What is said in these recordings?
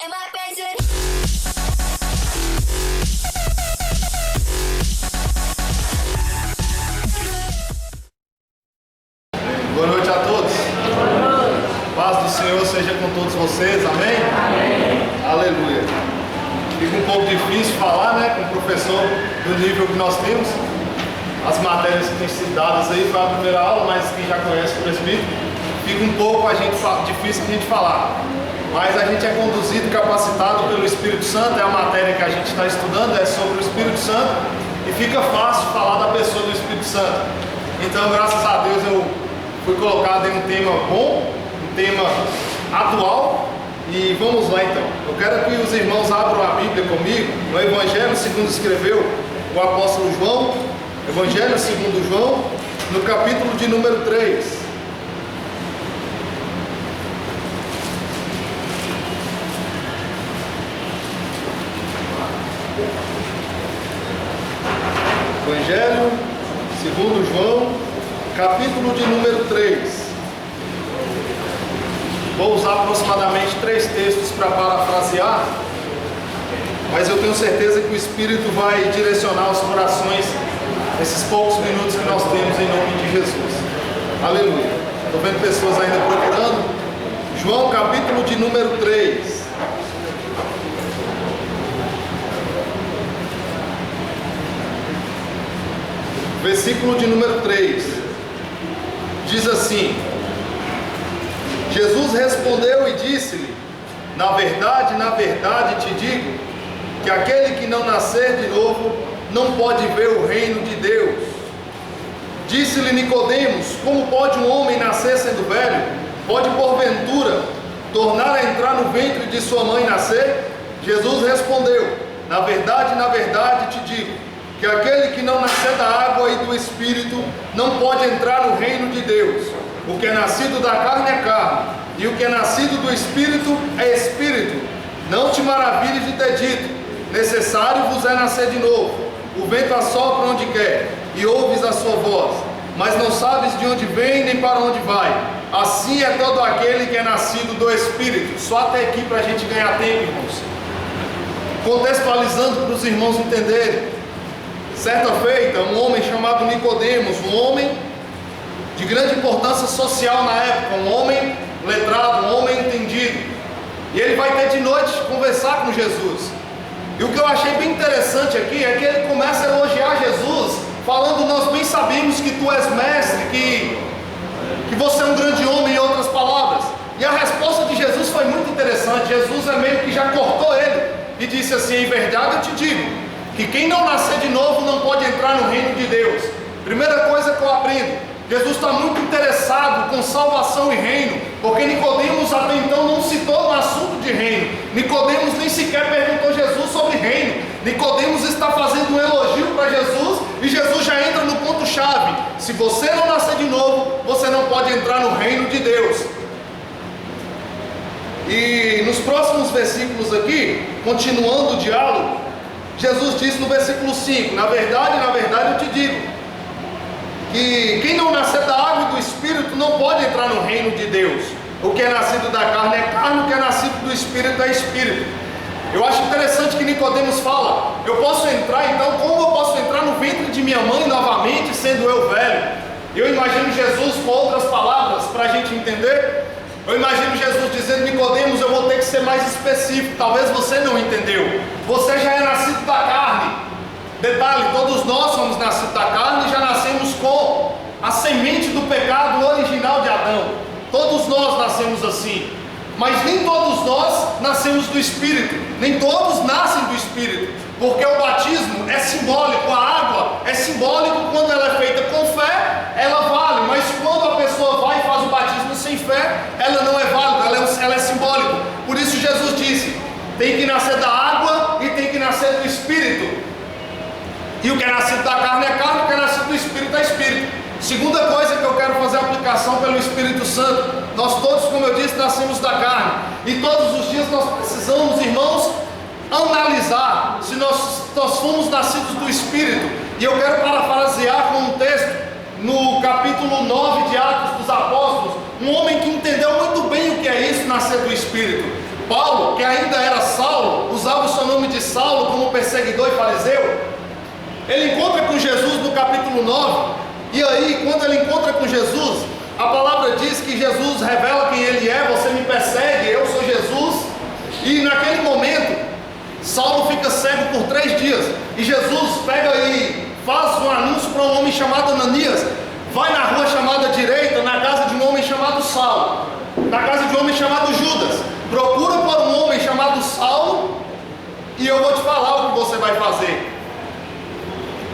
am I crazy? Boa noite a todos. Paz do Senhor seja com todos vocês, amém? Amém. Aleluia. Fica um pouco difícil falar, né, com o professor do nível que nós temos. As matérias que têm sido dadas aí foi a primeira aula, mas quem já conhece o presbítero, fica um pouco difícil a gente falar. Mas a gente é conduzido, capacitado pelo Espírito Santo, é a matéria que a gente está estudando, é sobre o Espírito Santo, e fica fácil falar da pessoa do Espírito Santo. Então, graças a Deus, eu fui colocado em um tema bom, um tema atual, e vamos lá então. Eu quero que os irmãos abram a Bíblia comigo, no Evangelho segundo escreveu o apóstolo João, Evangelho segundo João, no capítulo de número 3. Evangelho segundo João, capítulo de número 3. Vou usar aproximadamente 3 textos para parafrasear, mas eu tenho certeza que o Espírito vai direcionar os corações nesses poucos minutos que nós temos em nome de Jesus. Aleluia. Estou vendo pessoas ainda procurando. João, capítulo de número 3. Versículo de número 3. Diz assim: Jesus respondeu e disse-lhe: na verdade te digo, que aquele que não nascer de novo não pode ver o reino de Deus. Disse-lhe Nicodemos: como pode um homem nascer sendo velho? Pode porventura tornar a entrar no ventre de sua mãe e nascer? Jesus respondeu: na verdade te digo, que aquele que não nascer da água e do Espírito não pode entrar no reino de Deus. O que é nascido da carne é carne, e o que é nascido do Espírito é Espírito. Não te maravilhes de ter dito: necessário vos é nascer de novo. O vento assopra onde quer, e ouves a sua voz, mas não sabes de onde vem nem para onde vai. Assim é todo aquele que é nascido do Espírito. Só até aqui para a gente ganhar tempo, irmãos. Contextualizando para os irmãos entenderem. Certa feita, um homem chamado Nicodemos, um homem de grande importância social na época, um homem letrado, um homem entendido, e ele vai ter de noite conversar com Jesus. E o que eu achei bem interessante aqui é que ele começa a elogiar Jesus, falando: nós bem sabemos que tu és mestre, que você é um grande homem, em outras palavras. E a resposta de Jesus foi muito interessante. Jesus meio que já cortou ele e disse assim: em verdade eu te digo, que quem não nascer de novo não pode entrar no reino de Deus. Primeira coisa que eu aprendo: Jesus está muito interessado com salvação e reino, porque Nicodemos até então não citou no assunto de reino. Nicodemos nem sequer perguntou a Jesus sobre reino. Nicodemos está fazendo um elogio para Jesus, e Jesus já entra no ponto chave: se você não nascer de novo, você não pode entrar no reino de Deus. E nos próximos versículos aqui, continuando o diálogo, Jesus disse no versículo 5: na verdade eu te digo, que quem não nascer da água e do Espírito não pode entrar no reino de Deus. O que é nascido da carne é carne, o que é nascido do Espírito é Espírito. Eu acho interessante que Nicodemos fala: eu posso entrar, então como eu posso entrar no ventre de minha mãe novamente, sendo eu velho? Eu imagino Jesus com outras palavras para a gente entender. Eu imagino Jesus dizendo: Nicodemos, eu vou ter que ser mais específico, talvez você não entendeu. Você já é nascido da carne. Detalhe, todos nós somos nascidos da carne e já nascemos com a semente do pecado original de Adão. Todos nós nascemos assim. Mas nem todos nós nascemos do Espírito. Nem todos nascem do Espírito. Porque o batismo é simbólico, a água é simbólico. Quando ela é feita com fé, ela vale. Mas quando a pessoa vai e faz o batismo sem fé, ela não é válida, ela é simbólica. Por isso Jesus disse: tem que nascer da água e tem que nascer do Espírito. E o que é nascido da carne é carne, o que é nascido do Espírito é Espírito. Segunda coisa que eu quero fazer aplicação pelo Espírito Santo: nós todos, como eu disse, nascemos da carne, e todos os dias nós precisamos, irmãos, analisar se nós fomos nascidos do Espírito. E eu quero parafrasear com um texto no capítulo 9 de Atos dos Apóstolos, um homem que entendeu muito bem o que é isso, nascer do Espírito. Paulo, que ainda era Saulo, usava o seu nome de Saulo como perseguidor e fariseu. Ele encontra com Jesus no capítulo 9, e aí, quando ele encontra com Jesus, a palavra diz que Jesus revela quem ele é: você me persegue, eu sou Jesus. E naquele momento, Saulo fica cego por 3 dias, e Jesus pega e faz um anúncio para um homem chamado Ananias: vai na rua chamada direita, na casa de um homem chamado Saulo, na casa de um homem chamado Judas, procura por um homem chamado Saulo, e eu vou te falar o que você vai fazer.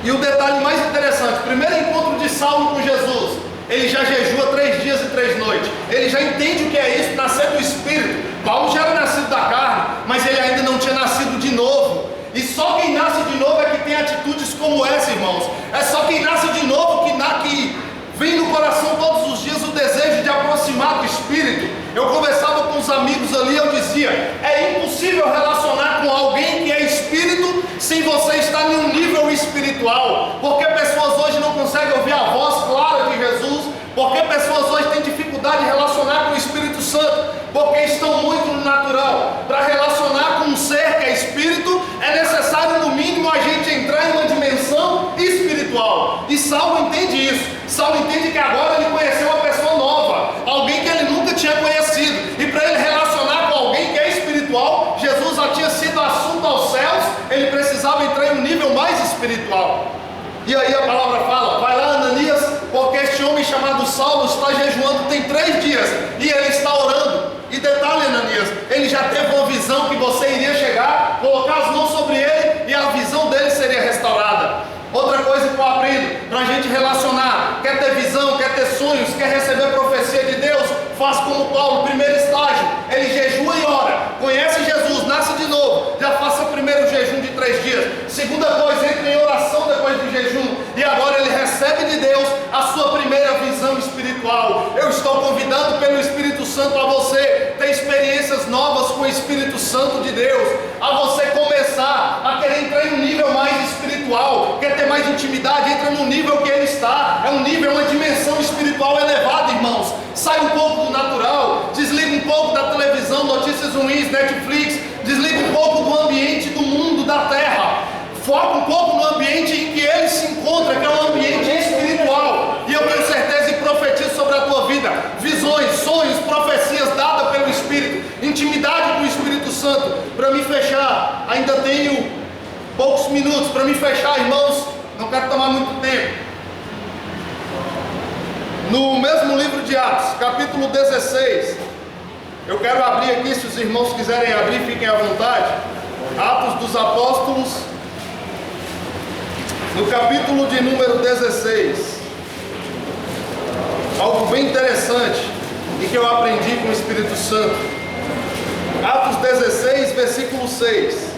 E o detalhe mais interessante: primeiro encontro de Saulo com Jesus, ele já jejua 3 dias e 3 noites, ele já entende o que é isso, nascer do Espírito. Paulo já era nascido da carne, mas ele ainda não tinha nascido de novo. E só quem nasce de novo é que tem atitudes como essa, irmãos. É só quem nasce de novo que vem no coração todos os dias o desejo de aproximar do Espírito. Eu conversava com os amigos ali, eu dizia: é impossível relacionar com alguém que é Espírito sem você estar em um nível espiritual. Porque pessoas hoje não conseguem ouvir a voz clara de Jesus, porque pessoas hoje têm dificuldade de relacionar com o Espírito Santo, porque estão muito no natural. Para relacionar com um ser que é Espírito, é necessário no mínimo a gente entrar em uma dimensão espiritual. E Saulo entende isso. Saulo entende que agora ele conheceu uma pessoa nova, alguém que ele nunca tinha conhecido, e para ele relacionar com alguém que é espiritual, Jesus já tinha sido assunto aos céus, ele precisava entrar em um nível mais espiritual. E aí a palavra fala: vai lá, Ananias, porque este homem chamado Saulo está jejuando tem 3 dias, e ele está orando. E detalhe, Ananias, ele já teve uma visão que você iria chegar, colocar as mãos sobre ele, e a visão dele seria restaurada. Outra coisa que eu aprendo, para a gente relacionar: quer ter visão, quer ter sonhos, quer receber profecia de Deus, faz como Paulo, primeiro estágio, ele jejua e ora, conhece Jesus, nasce de novo, já faça primeiro o jejum de 3 dias. Segunda coisa, entra em oração depois do jejum, e agora ele recebe de Deus a sua primeira visão espiritual. Eu estou convidando pelo Espírito Santo a você ter experiências novas com o Espírito Santo de Deus, a você começar a querer entrar em um nível mais espiritual. Quer ter mais intimidade? Entra no nível que ele está. É um nível, uma dimensão espiritual elevada, irmãos. Sai um pouco do natural, desliga um pouco da televisão, notícias ruins, Netflix, desliga um pouco do ambiente do mundo, da terra, foca um pouco no ambiente em que ele se encontra, que é um ambiente espiritual. E eu tenho certeza e profetizo sobre a tua vida visões, sonhos, profecias dadas pelo Espírito, intimidade com o Espírito Santo. Para me fechar, ainda tenho poucos minutos para me fechar, irmãos, não quero tomar muito tempo. No mesmo livro de Atos, capítulo 16, eu quero abrir aqui, se os irmãos quiserem abrir, fiquem à vontade. Atos dos Apóstolos, no capítulo de número 16, algo bem interessante e que eu aprendi com o Espírito Santo. Atos 16, versículo 6.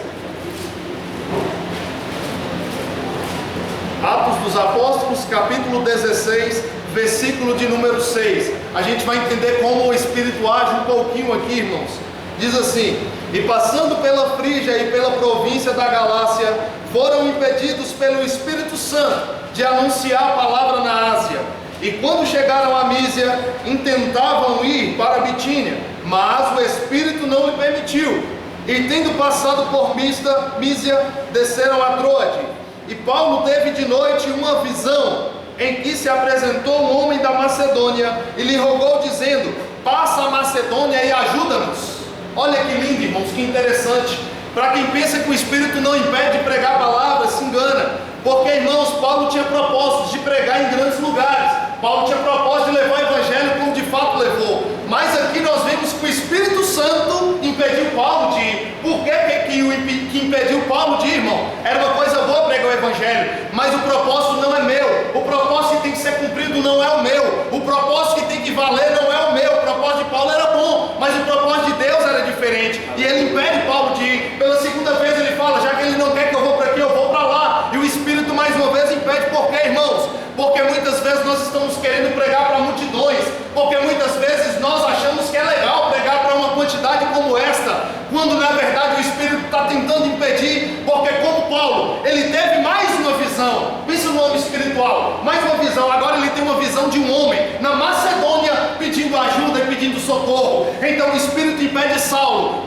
Atos dos Apóstolos, capítulo 16, versículo de número 6. A gente vai entender como o Espírito age um pouquinho aqui, irmãos. Diz assim: e passando pela Frígia e pela província da Galácia, foram impedidos pelo Espírito Santo de anunciar a palavra na Ásia. E quando chegaram a Mísia, intentavam ir para a Bitínia, mas o Espírito não lhe permitiu. E tendo passado por Mísia, desceram a Troade. E Paulo teve de noite uma visão, em que se apresentou um homem da Macedônia e lhe rogou, dizendo: passa a Macedônia e ajuda-nos. Olha que lindo, irmãos, que interessante. Para quem pensa que o Espírito não impede de pregar a palavra, se engana. Porque, irmãos, Paulo tinha propósitos de pregar em grandes lugares. Paulo tinha propósito de levar o Evangelho como de fato levou. Mas aqui nós vemos que o Espírito Santo impediu Paulo de ir. Por que impediu Paulo de ir, irmão? Era uma coisa boa pregar o Evangelho, mas o propósito não é meu. O propósito que tem que ser cumprido não é o meu. O propósito que tem que valer não é o meu. O propósito de Paulo era bom, mas o propósito de Deus era diferente. E ele impede Paulo de ir. Pela segunda vez ele fala: já que ele não quer que eu vou para aqui, eu vou para lá. E o Espírito mais uma vez impede. Por quê, irmãos? Porque muitas vezes nós estamos querendo pregar para multidões, porque muitas vezes nós achamos que é legal pregar para uma quantidade como esta, quando na verdade o Espírito está tentando impedir. Porque como Paulo, ele teve mais uma visão, pensa no homem espiritual, mais uma visão. Agora ele tem uma visão de um homem na Macedônia pedindo ajuda e pedindo socorro. Então o Espírito impede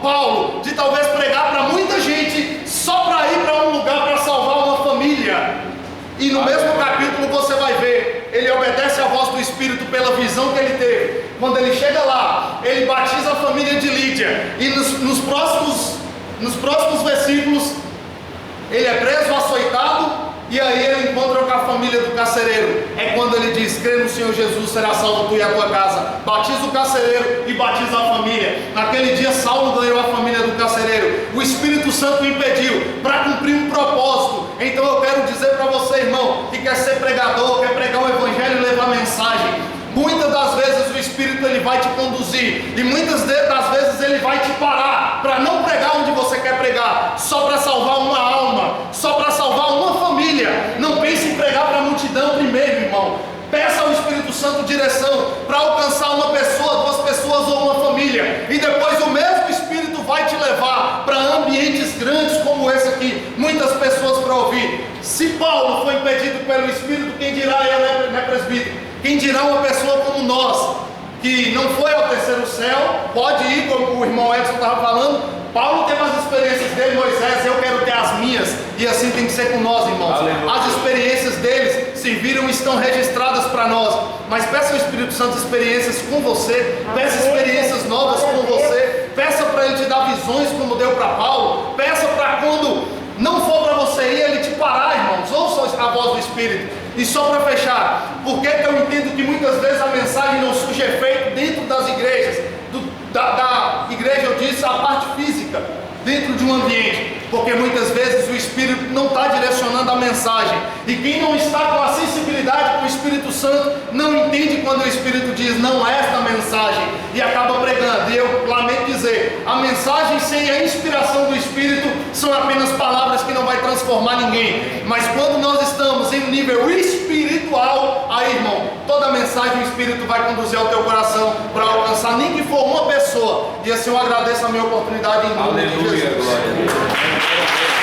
Paulo de talvez pregar para muita gente só para ir para um lugar para salvar uma família. E no mesmo capítulo você vai ver, ele obedece à voz do Espírito pela visão que ele teve. Quando ele chega lá, ele batiza a família de Lídia. E nos próximos versículos, ele é preso, açoitado, e aí ele encontra com a família do carcereiro. É quando ele diz: crê no Senhor Jesus, será salvo tu e a tua casa. Batiza o carcereiro e batiza a família. Naquele dia Saulo ganhou a família do carcereiro. O Espírito Santo o impediu para cumprir um propósito. Então eu quero dizer para você, irmão, que quer ser pregador, quer pregar o evangelho e levar mensagem, muitas das vezes o Espírito ele vai te conduzir, e muitas das vezes ele vai te parar para não pregar onde você quer pregar, só para salvar uma alma, só para salvar uma família. Não pense em pregar para a multidão primeiro, irmão. Peça ao Espírito Santo direção para alcançar uma pessoa, 2 pessoas ou uma família, e depois o mesmo Espírito vai te levar para ambientes grandes como esse aqui, muitas pessoas para ouvir. Se Paulo foi impedido pelo Espírito, quem dirá ele, né, presbítero? Quem dirá uma pessoa como nós, que não foi ao terceiro céu, pode ir, como o irmão Edson estava falando. Paulo teve as experiências dele, Moisés, eu quero ter as minhas, e assim tem que ser com nós, irmãos. Aleluia. As experiências deles serviram e estão registradas para nós, mas peça ao Espírito Santo experiências com você, peça experiências novas com você, peça para ele te dar visões como deu para Paulo, peça para quando não for para você ir, ele te parar, irmãos. Ouça a voz do Espírito. E só para fechar, por que eu entendo que muitas vezes a mensagem não surge efeito dentro das igrejas, da igreja, eu disse, a parte física, dentro de um ambiente? Porque muitas vezes o Espírito não está direcionando a mensagem, e quem não está com a sensibilidade com o Espírito Santo não entende quando o Espírito diz: não é esta mensagem, e acaba pregando. E eu lamento dizer, a mensagem sem a inspiração do Espírito são apenas palavras que não vai transformar ninguém. Mas quando nós estamos em um nível espiritual, aí, irmão, toda mensagem o Espírito vai conduzir ao teu coração para alcançar, nem que for uma pessoa. E assim eu agradeço a minha oportunidade em nome de Jesus. Glória a Deus.